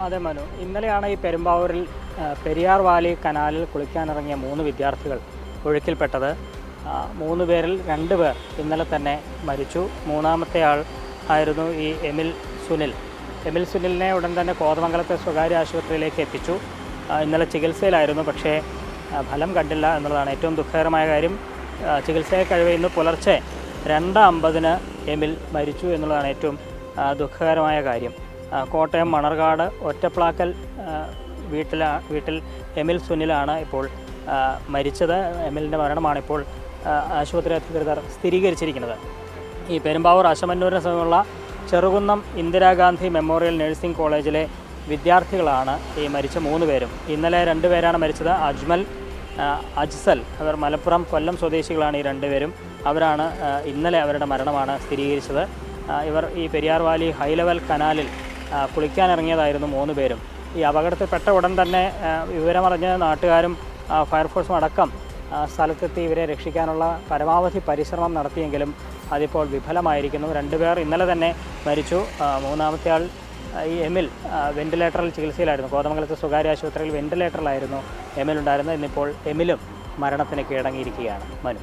അതെ മനു, ഇന്നലെയാണ് ഈ പെരുമ്പാവൂരിൽ പെരിയാർ വാലി കനാലിൽ കുളിക്കാനിറങ്ങിയ 3 വിദ്യാർത്ഥികൾ ഒഴുക്കിൽപ്പെട്ടത്. 3 പേരിൽ 2 പേർ ഇന്നലെ തന്നെ മരിച്ചു. മൂന്നാമത്തെ ആൾ ആയിരുന്നു ഈ എമിൽ സുനിലിനെ ഉടൻ തന്നെ കോതമംഗലത്തെ സ്വകാര്യ ആശുപത്രിയിലേക്ക് എത്തിച്ചു. ഇന്നലെ ചികിത്സയിലായിരുന്നു, പക്ഷേ ഫലം കണ്ടില്ല എന്നുള്ളതാണ് ഏറ്റവും ദുഃഖകരമായ കാര്യം. ചികിത്സയെ കഴിവ് ഇന്ന് പുലർച്ചെ 2:50 എമിൽ മരിച്ചു എന്നുള്ളതാണ് ഏറ്റവും ദുഃഖകരമായ കാര്യം. കോട്ടയം മണർകാട് ഒറ്റപ്ലാക്കൽ വീട്ടിൽ എമിൽ സുനിലാണ് ഇപ്പോൾ മരിച്ചത്. എമിലിൻ്റെ മരണമാണ് ഇപ്പോൾ ആശുപത്രി അധികൃതർ സ്ഥിരീകരിച്ചിരിക്കുന്നത്. ഈ പെരുമ്പാവൂർ അശമന്നൂരിന് സമീപമുള്ള ചെറുകുന്നം ഇന്ദിരാഗാന്ധി മെമ്മോറിയൽ നഴ്സിംഗ് കോളേജിലെ വിദ്യാർത്ഥികളാണ് ഈ മരിച്ച 3 പേരും. ഇന്നലെ 2 പേരാണ് മരിച്ചത്. അജ്സൽ, അവർ മലപ്പുറം കൊല്ലം സ്വദേശികളാണ് ഈ 2 പേരും. അവരാണ് ഇന്നലെ അവരുടെ മരണമാണ് സ്ഥിരീകരിച്ചത്. ഇവർ ഈ പെരിയാർ വാലി ഹൈ ലെവൽ കനാലിൽ കുളിക്കാനിറങ്ങിയതായിരുന്നു 3 പേരും. ഈ അപകടത്തിൽപ്പെട്ട ഉടൻ തന്നെ വിവരമറിഞ്ഞ് നാട്ടുകാരും ഫയർഫോഴ്സും അടക്കം സ്ഥലത്തെത്തി ഇവരെ രക്ഷിക്കാനുള്ള പരമാവധി പരിശ്രമം നടത്തിയെങ്കിലും അതിപ്പോൾ വിഫലമായിരിക്കുന്നു. 2 പേർ ഇന്നലെ തന്നെ മരിച്ചു. മൂന്നാമത്തെ ആൾ ഈ എമിൽ വെന്റിലേറ്ററിൽ ചികിത്സയിലായിരുന്നു. കോതമംഗലത്തെ സ്വകാര്യ ആശുപത്രിയിൽ വെന്റിലേറ്ററിലായിരുന്നു എമിൽ ഉണ്ടായിരുന്നത്. ഇന്നിപ്പോൾ എമിലും മരണത്തിന് കീഴടങ്ങിയിരിക്കുകയാണ്. മനു.